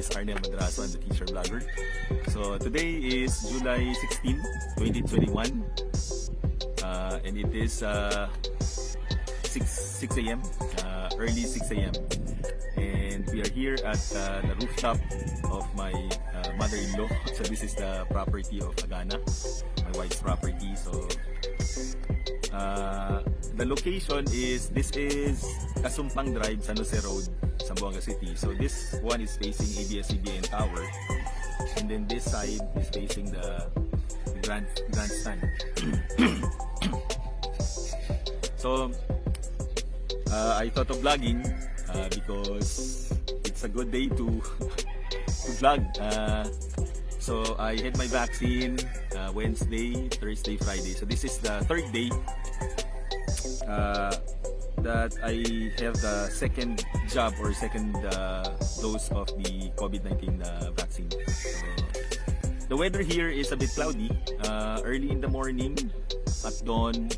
is Arnel Madraso. I'm the teacher vlogger. So today is July 16, 2021, and it is 6 a.m. Early 6 a.m. and we are here at the rooftop of my mother-in-law. So this is the property of Agana, my wife's property. So the location is, this is Kasumpang Drive, San Jose Road, Zamboanga City. So this one is facing ABS-CBN Tower, and then this side is facing the grandstand. So I thought of vlogging because it's a good day to vlog. So I had my vaccine Wednesday, Thursday, Friday. So this is the third day that I have the second jab or second dose of the COVID-19 vaccine. So the weather here is a bit cloudy. Early in the morning, at dawn,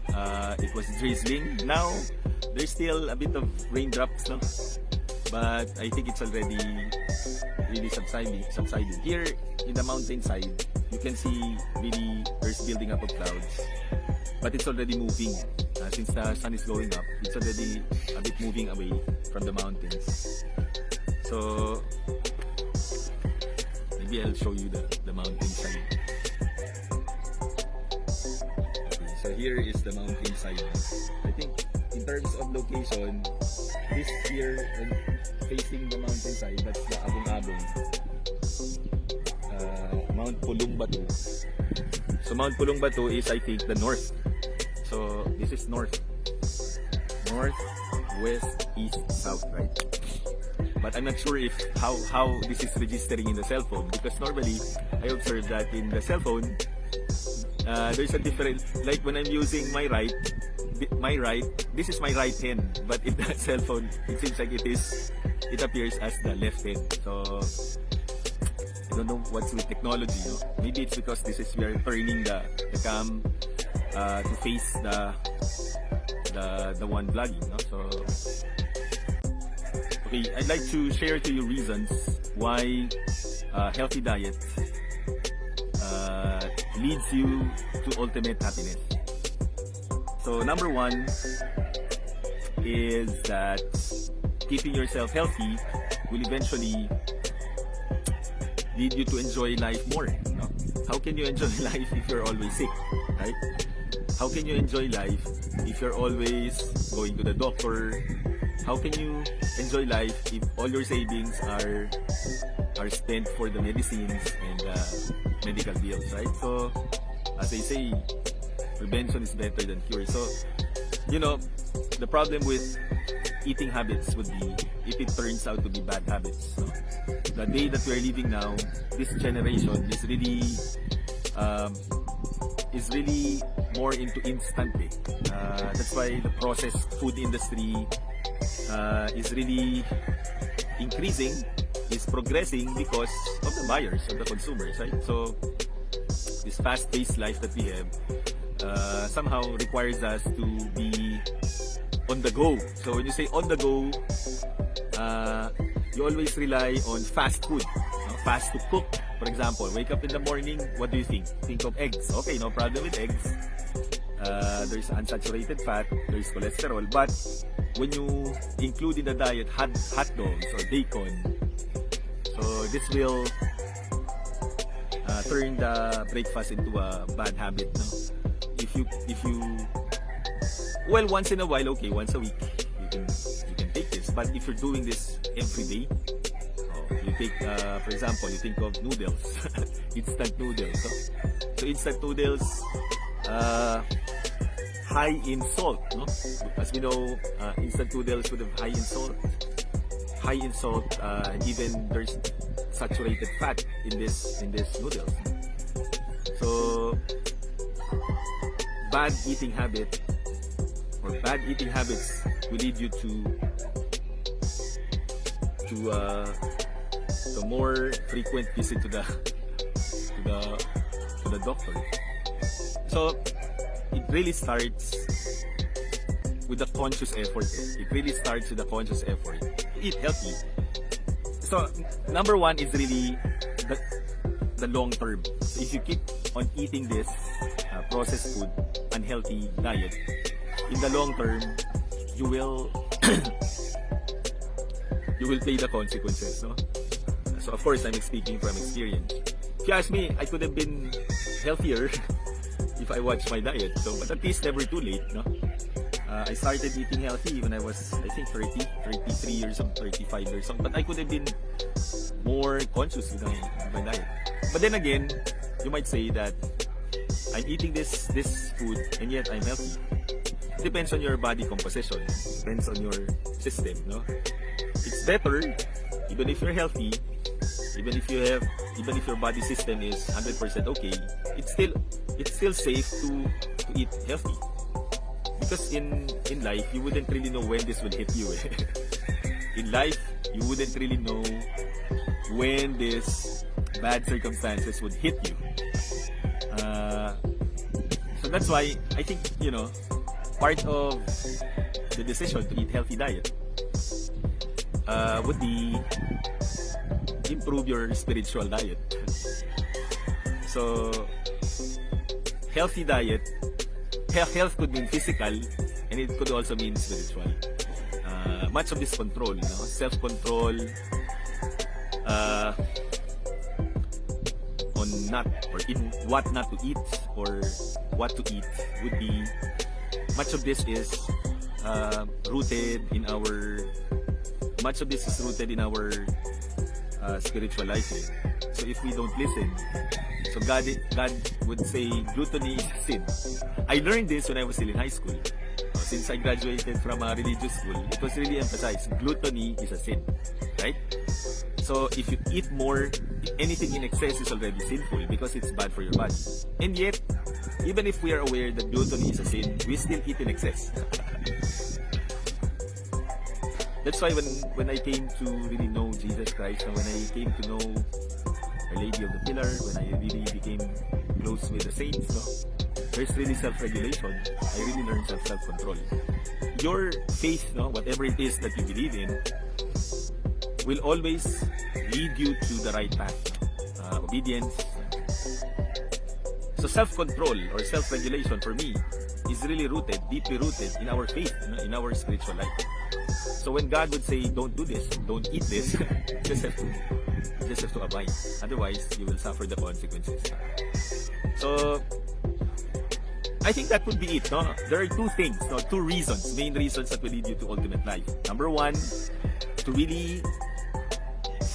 it was drizzling. Now there's still a bit of raindrops, no? But I think it's already really subsiding. Here in the mountainside, you can see really there's building up of clouds, but it's already moving. Since the sun is going up, it's already a bit moving away from the mountains. So maybe I'll show you the mountainside. Okay, so here is the mountainside. I think in terms of location, this here facing the mountainside, that's the Abong-Abong, Mount Pulong Batu. So Mount Pulong Batu is, I think, the north. So this is north, west, east, south, right? But I'm not sure if how this is registering in the cell phone, because normally I observe that in the cell phone there's a different, like when I'm using my right, this is my right hand, but in the cell phone it seems like it appears as the left hand. So I don't know what's with technology, no? Maybe it's because we are turning the cam to face the one vlogging, no? So okay, I'd like to share to you reasons why healthy diet leads you to ultimate happiness. So number one is that keeping yourself healthy will eventually lead you to enjoy life more, no? How can you enjoy life if you're always sick, right? How can you enjoy life if you're always going to the doctor? How can you enjoy life if all your savings are spent for the medicines and medical bills, right? So as I say, prevention is better than cure. So, you know, the problem with eating habits would be if it turns out to be bad habits, no? The day that we're living now, this generation is really more into instant. That's why the processed food industry is really increasing, is progressing because of the buyers, of the consumers, right? So this fast-paced life that we have somehow requires us to be on the go. So when you say on the go, you always rely on fast food, fast to cook. For example, wake up in the morning, what do you think? Think of eggs. Okay, no problem with eggs. There's unsaturated fat, there's cholesterol, but when you include in the diet hot dogs or bacon, so this will turn the breakfast into a bad habit, no? If you well, once in a while, okay, once a week you can take this, but if you're doing this every day, you take for example, you think of noodles, instant noodles. So instant noodles high in salt, no? As we know, instant noodles would have high in salt, and even there's saturated fat in this noodles. So bad eating habits will lead you to more frequent visit to the doctor. So it really starts with a conscious effort. It really starts with a conscious effort. Eat healthy. So, number one is really the long term. So if you keep on eating this processed food, unhealthy diet, in the long term, you will you will pay the consequences. No? So of course, I'm speaking from experience. If you ask me, I could have been healthier if I watched my diet. So, but at least never too late. No? I started eating healthy when I was, I think, 33 years old, 35 years old. But I could have been more conscious with my diet. But then again, you might say that I'm eating this food and yet I'm healthy. It depends on your body composition. It depends on your system. No? It's better, even if you're healthy, even if your body system is 100% okay, it's still safe to eat healthy. Because in life, you wouldn't really know when this will hit you. In life, you wouldn't really know when these bad circumstances would hit you. So that's why I think, part of the decision to eat healthy diet would be improve your spiritual diet. So, healthy diet, health could mean physical, and it could also mean spiritual. Much of this control, self-control on not or in what not to eat or what to eat would be. Much of this is rooted in our. Much of this is rooted in our spiritual life. So if we don't listen, so God would say gluttony is sin. I learned this when I was still in high school. Since I graduated from a religious school, it was really emphasized gluttony is a sin, right? So if you eat more, anything in excess is already sinful because it's bad for your body. And yet, even if we are aware that gluttony is a sin, we still eat in excess. That's why when I came to really know Jesus Christ, and when I came to know Our Lady of the Pillar, when I really became close with the saints, there's really self-regulation. I really learned self-control. Your faith, whatever it is that you believe in, will always lead you to the right path. Obedience. So self-control or self-regulation for me is really rooted, deeply rooted in our faith, in our spiritual life. So when God would say, don't do this, don't eat this, you just have to abide. Otherwise, you will suffer the consequences. So, I think that would be it. There are two things, two reasons, main reasons that will lead you to ultimate life. Number one, to really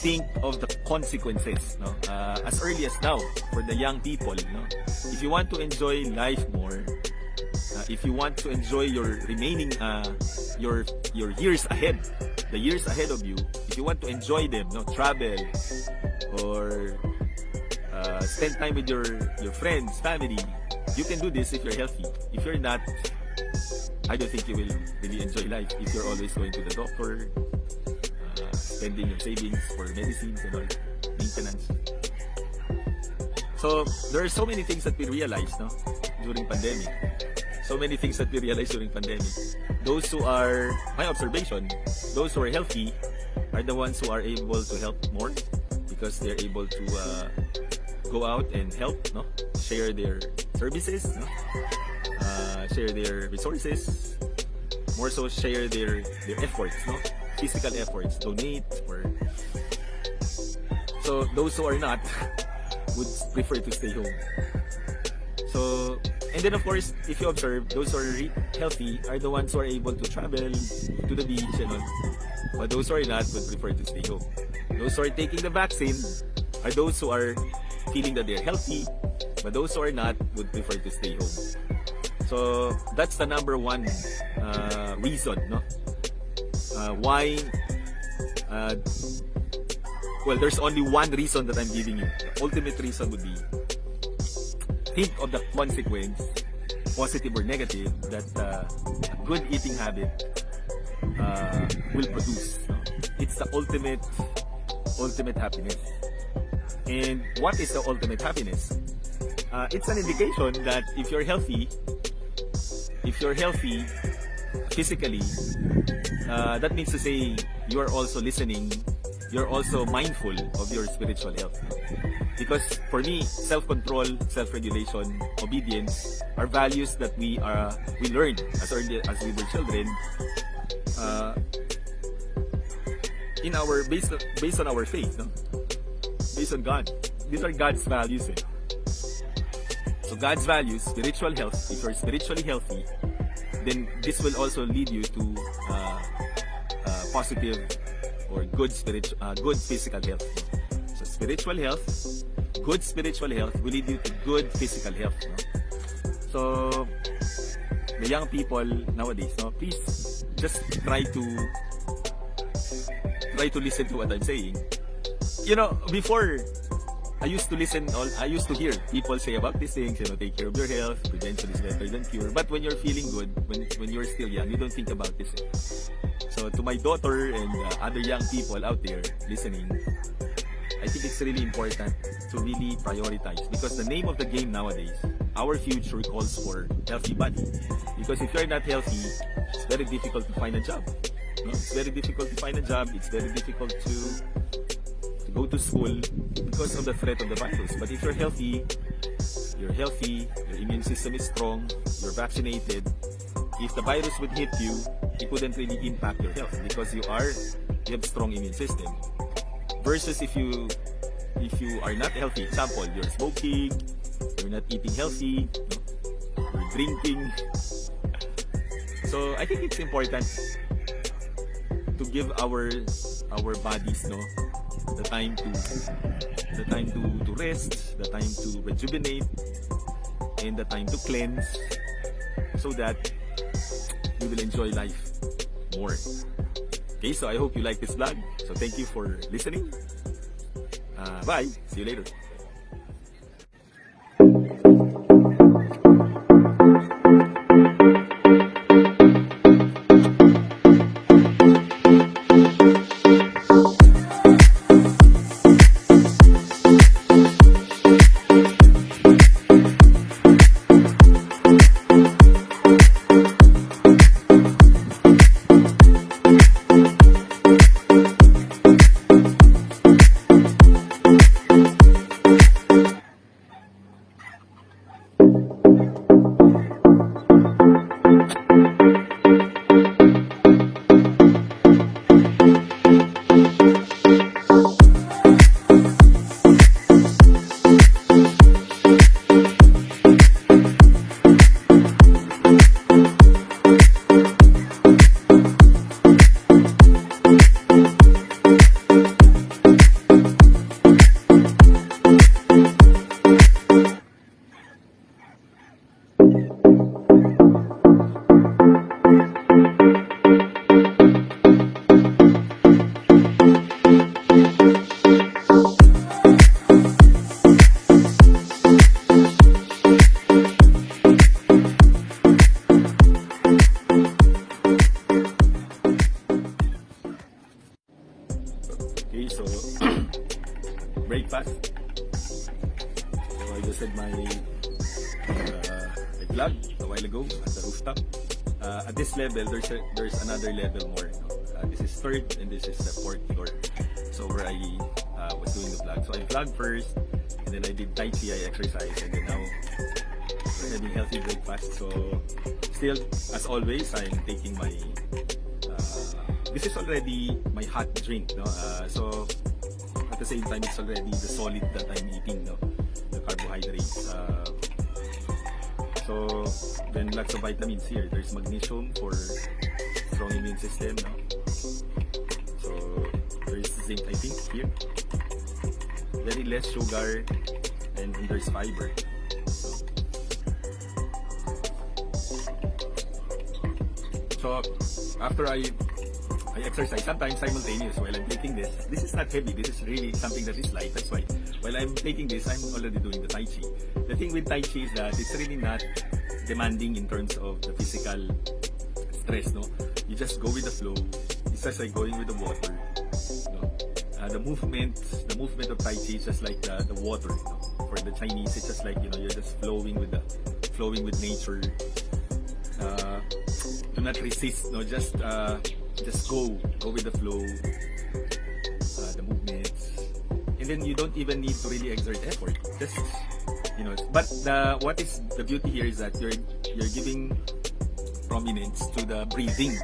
think of the consequences as early as now for the young people. If you want to enjoy life more, if you want to enjoy your remaining your years ahead, the years ahead of you, if you want to enjoy them, travel or spend time with your friends, family, you can do this if you're healthy. If you're not, I don't think you will really enjoy life if you're always going to the doctor, spending your savings for medicines and all, maintenance. So there are so many things that we realize during pandemic. So many things that we realize during pandemic. Those who are, my observation, those who are healthy are the ones who are able to help more because they're able to go out and help, share their services, share their resources, more so share their efforts, physical efforts, donate, or so those who are not would prefer to stay home. So, and then of course, if you observe, those who are healthy are the ones who are able to travel to the beach and all. But those who are not would prefer to stay home. Those who are taking the vaccine are those who are feeling that they're healthy, but those who are not would prefer to stay home. So that's the number one reason, why. Well, there's only one reason that I'm giving you. The ultimate reason would be think of the consequence, positive or negative, that a good eating habit will produce. It's the ultimate happiness. And what is the ultimate happiness? It's an indication that if you're healthy physically, that means to say you are also listening you're also mindful of your spiritual health. Because for me, self-control, self-regulation, obedience are values that we learned as early as we were children, based on our faith, no? Based on God. These are God's values. So God's values, spiritual health. If you're spiritually healthy, then this will also lead you to positive or good physical health. So spiritual health, good spiritual health will lead you to good physical health. No? So the young people nowadays, no, please just try to listen to what I'm saying. You know, before I used to hear people say about these things, you know, take care of your health, prevention is better than cure. But when you're feeling good, when you're still young, you don't think about this. So to my daughter and other young people out there listening, I think it's really important to really prioritize, because the name of the game nowadays, our future calls for healthy body. Because if you're not healthy, it's very difficult to find a job. No? It's very difficult to find a job. It's very difficult to go to school because of the threat of the virus. But if you're healthy, your immune system is strong, you're vaccinated. If the virus would hit you, it wouldn't really impact your health because you have strong immune system. Versus if you are not healthy, example, you're smoking, you're not eating healthy, you're drinking. So I think it's important to give our bodies, no, the time to rest, the time to rejuvenate, and the time to cleanse, so that we will enjoy life more. Okay, so I hope you like this vlog. So thank you for listening. Bye. See you later. Okay, so breakfast. So I just had my vlog a while ago at the rooftop. At this level, there's another level more. This is third and this is the fourth floor. So where I was doing the vlog. So I vlogged first, and then I did Tai Chi, I exercised, and then now we're having healthy breakfast. So still, as always, I'm taking my this is already my hot drink, no? So at the same time, it's already the solid that I'm eating, no? The carbohydrates. So then lots of vitamins here. There's magnesium for strong immune system, no? So there's zinc, I think, here. Very less sugar, and there's fiber. So after I exercise, sometimes simultaneous while I'm taking this. This is not heavy, this is really something that is light. That's why while I'm taking this, I'm already doing the Tai Chi. The thing with Tai Chi is that it's really not demanding in terms of the physical stress, no? You just go with the flow. It's just like going with the water, no? The movement of Tai Chi is just like the water, no? For the Chinese, it's just like, you know, you're just flowing with nature. Do not resist, no? Just go with the flow. The and then you don't even need to really exert effort. Just, you know, but what is the beauty here is that you're giving prominence to the breathing.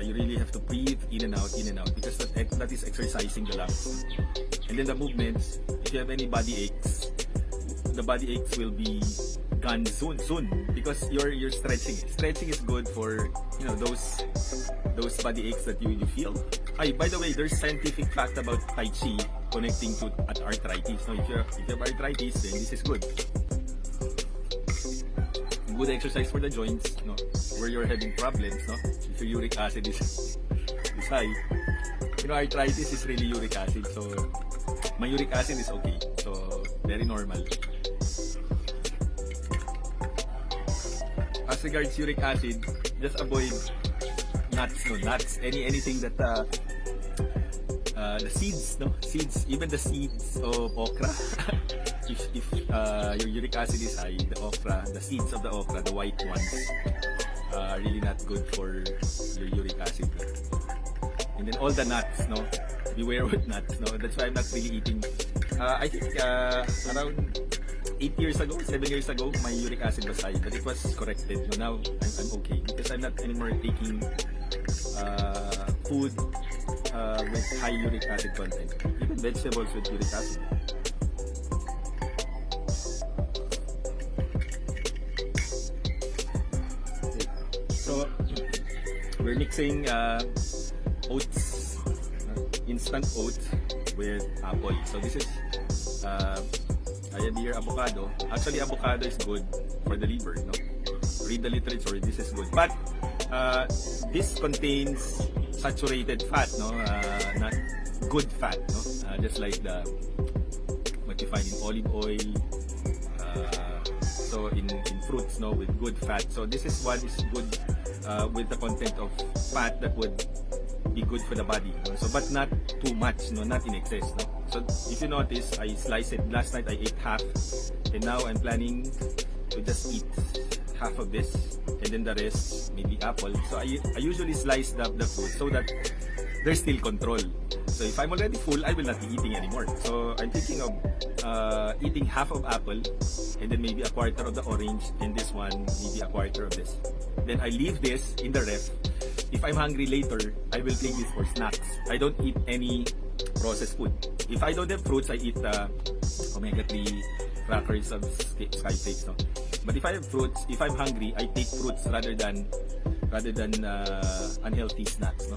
You really have to breathe in and out, because that is exercising the lungs. And then the movements, if you have any body aches, the body aches will be gone soon, because you're stretching. Stretching is good for, you know, those body aches that you feel. By the way, there's scientific fact about Tai Chi connecting to arthritis. No, if you have arthritis, then this is good. Good exercise for the joints, no, where you're having problems, no. If your uric acid is high, you know, arthritis is really uric acid. So my uric acid is okay, so very normal. As regards uric acid, just avoid nuts, anything that the seeds, even the seeds of okra. if your uric acid is high, the seeds of the okra, the white ones, are really not good for your uric acid. And then all the nuts, no, beware with nuts, no. That's why I'm not really eating. I think around 7 years ago, my uric acid was high, but it was corrected. So now I'm okay, because I'm not anymore taking food with high uric acid content, even vegetables with uric acid. Okay. So we're mixing oats, instant oats with apple. So this is I have here avocado. Actually, avocado is good for the liver, no? Read the literature, this is good. But this contains saturated fat, no? Not good fat, no? Just like what you find in olive oil. So in fruits, no, with good fat. So this is one is good with the content of fat that would be good for the body, no? So but not too much, no, not in excess, no. So if you notice, I slice it. Last night I ate half, and now I'm planning to just eat half of this, and then the rest maybe apple. So I usually slice the fruit so that there's still control. So if I'm already full, I will not be eating anymore. So I'm thinking of eating half of apple, and then maybe a quarter of the orange, and this one maybe a quarter of this. Then I leave this in the ref. If I'm hungry later, I will take this for snacks. I don't eat any processed food. If I don't have fruits, I eat omega-3 crackers of Skyflakes, no? But if I have fruits, if I'm hungry, I take fruits rather than unhealthy snacks, no?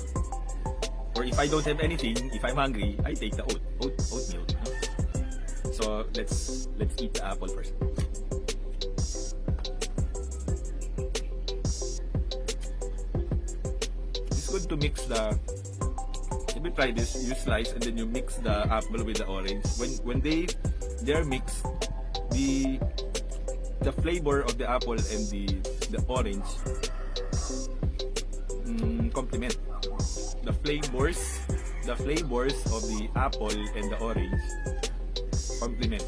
Or if I don't have anything, if I'm hungry, I take the oatmeal, no? So let's eat the apple first. It's good to mix the. If you try this, you slice and then you mix the apple with the orange. When they're mixed, the flavor of the apple and the orange complement. The flavors of the apple and the orange complement.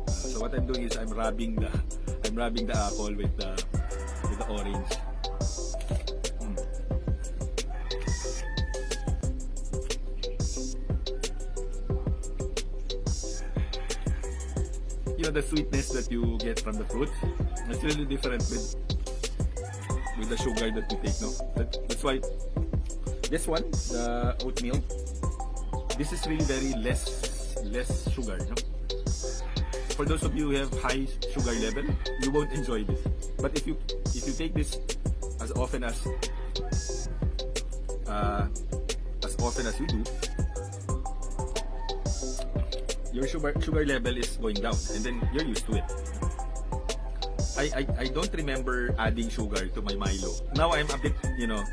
So what I'm doing is I'm rubbing the apple with the orange. You know, the sweetness that you get from the fruit, it's really different with the sugar that you take, no? That's why this one, the oatmeal, this is really very less sugar, no? For those of you who have high sugar level, you won't enjoy this. But if you take this as often as you do, your sugar level is going down, and then you're used to it. I don't remember adding sugar to my Milo. Now I'm a bit, you know,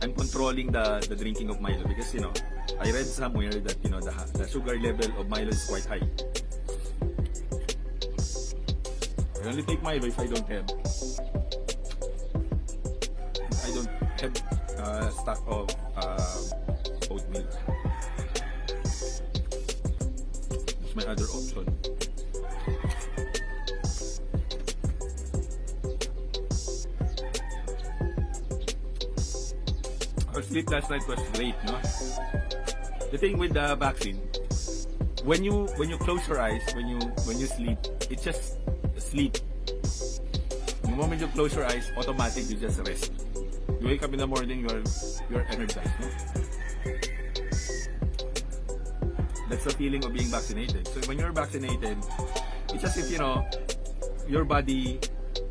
I'm controlling the drinking of Milo, because, you know, I read somewhere that, you know, the sugar level of Milo is quite high. I only take Milo if I don't have stock of oatmeal. It's my other option. Our sleep last night was great, no? The thing with the vaccine, when you close your eyes, when you sleep, it's just sleep. The moment you close your eyes, automatic you just rest. You wake up in the morning, you're energized. No? That's the feeling of being vaccinated. So when you're vaccinated, it's as if your body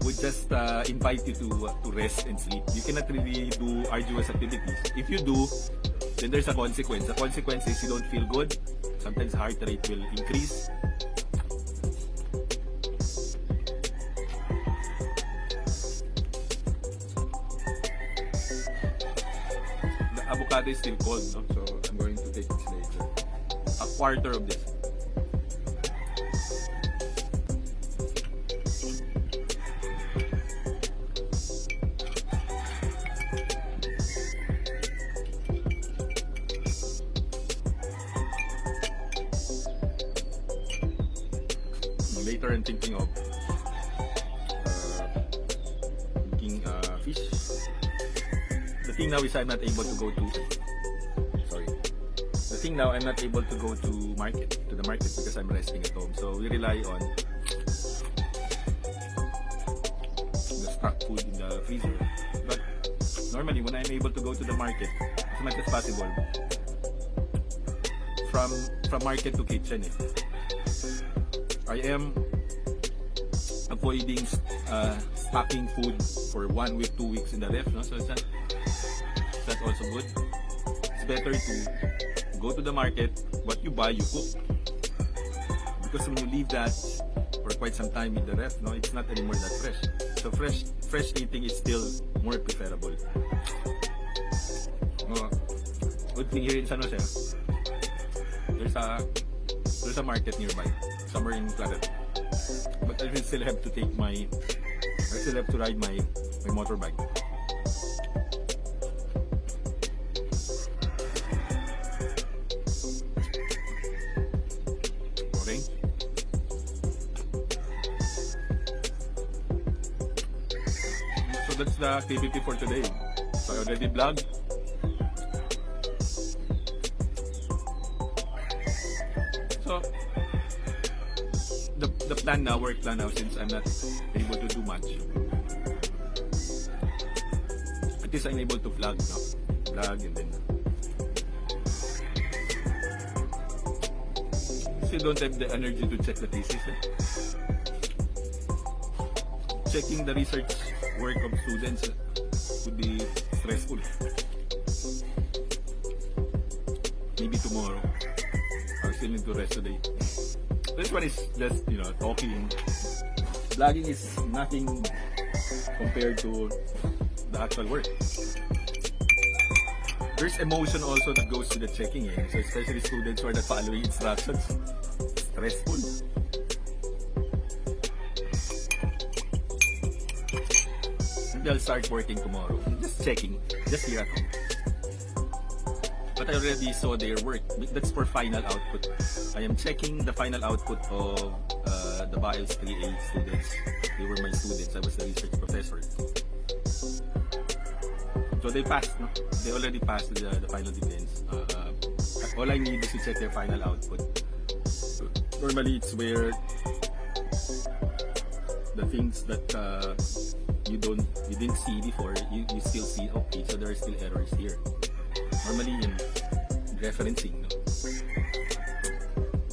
would just invite you to rest and sleep. You cannot really do arduous activities. If you do, then there's a consequence. The consequence is you don't feel good. Sometimes heart rate will increase. The avocado is still cold, no? So I'm going to take this later. A quarter of this. Later I'm thinking of cooking fish. The thing now is I'm not able to go to the market because I'm resting at home. So we rely on the stock food in the freezer. But normally when I'm able to go to the market as much as possible, from market to kitchen, I am avoiding stocking food for 1 week, 2 weeks in the ref. No? So that's also good. It's better to go to the market. What you buy, you cook. Because when you leave that for quite some time in the ref, no, it's not anymore that fresh. So fresh eating is still more preferable. Good thing here in San Jose, there's a market nearby, somewhere in Planet. But I will still have to ride my motorbike. Okay. So that's the activity for today. So I already vlogged. So the plan now, work plan now, since I'm not able to do much, at least I'm able to vlog and then still don't have the energy to check the thesis. Checking the research work of students would be stressful. Maybe tomorrow. I still need to rest today. This one is just, talking. Vlogging is nothing compared to the actual work. There's emotion also that goes to the checking. So especially students who are not following instructions. Stressful. Maybe I'll start working tomorrow. Just checking. Just here at home. But I already saw their work. That's for final output. I am checking the final output of the BIOS 3A students. They were my students. I was the research professor. So they passed, no? They already passed the final defense. All I need is to check their final output. So normally it's where the things that you didn't see before, you still see, okay, so there are still errors here. Normally in referencing, no?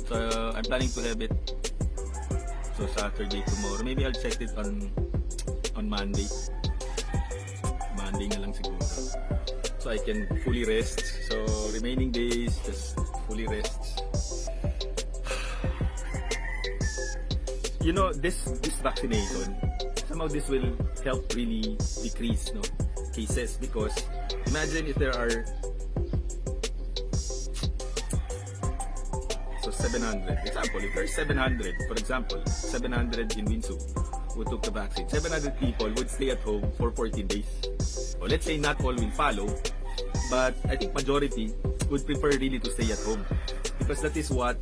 So I'm planning to have it so Saturday, tomorrow. Maybe I'll check it on Monday. Monday na lang siguro. So I can fully rest. So remaining days, just fully rest. This vaccination, somehow this will help really decrease cases, because imagine if there are 700. Example, if there's 700, for example, 700 in Winsu who took the vaccine, 700 people would stay at home for 14 days. Or let's say not all will follow, but I think majority would prefer really to stay at home. Because that is what,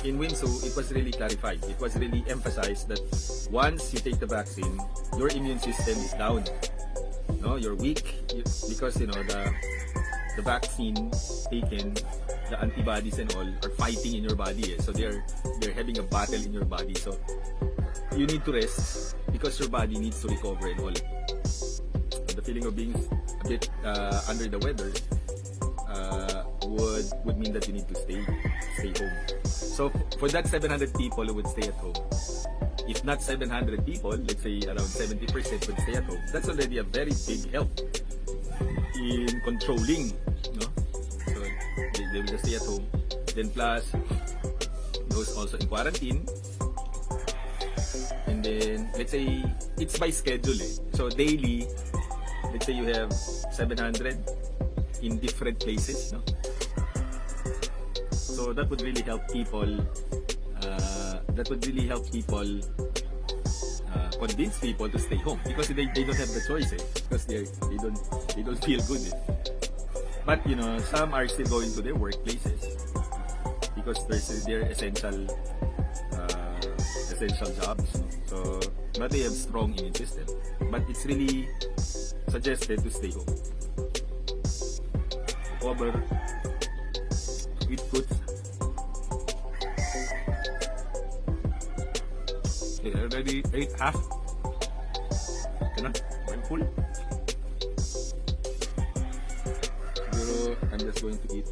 in Winsu, it was really clarified. It was really emphasized that once you take the vaccine, your immune system is down. No, you're weak because the vaccine taken the antibodies and all are fighting in your body. So they're having a battle in your body. So you need to rest because your body needs to recover and all. The feeling of being a bit under the weather would mean that you need to stay home. So for that 700 people who would stay at home, if not 700 people, let's say around 70% would stay at home, that's already a very big help in controlling, no? So they will just stay at home. Then plus those also in quarantine. And then let's say it's by schedule. So daily, let's say you have 700 in different places, no? So that would really help people. Convince people to stay home because they don't have the choice, because they don't feel good. But you know, some are still going to their workplaces because they're essential jobs. So but they have strong immune system. But it's really suggested to stay home. Over eat fruits. Okay, I already ate half. Cannot. I'm full. So I'm just going to eat.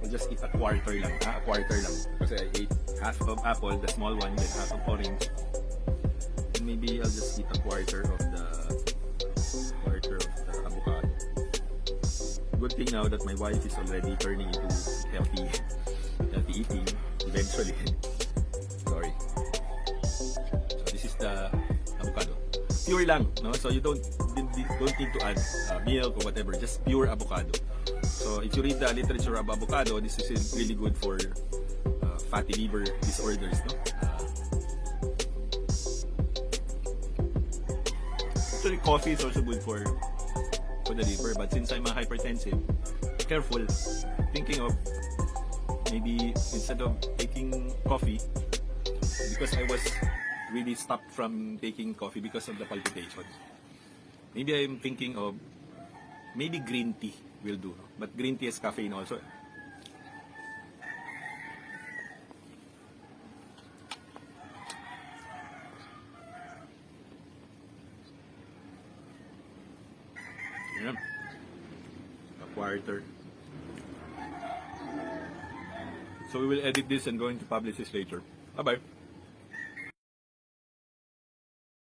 I'll just eat a quarter lang. A quarter lang. Kasi I ate half of apple, the small one, then half of orange. And maybe I'll just eat a quarter of the avocado. Good thing now that my wife is already turning into healthy eating eventually. Sorry. So this is the avocado. Pure lang, no? So you don't need to add milk or whatever, just pure avocado. So if you read the literature of avocado, this is really good for fatty liver disorders, no? Actually, coffee is also good for the liver, but since I'm a hypertensive, careful, thinking of maybe instead of taking coffee, because I was really stopped from taking coffee because of the palpitations. Maybe I'm thinking of maybe green tea will do, but green tea has caffeine also. Yeah. A quarter. So we will edit this and going to publish this later. Bye bye.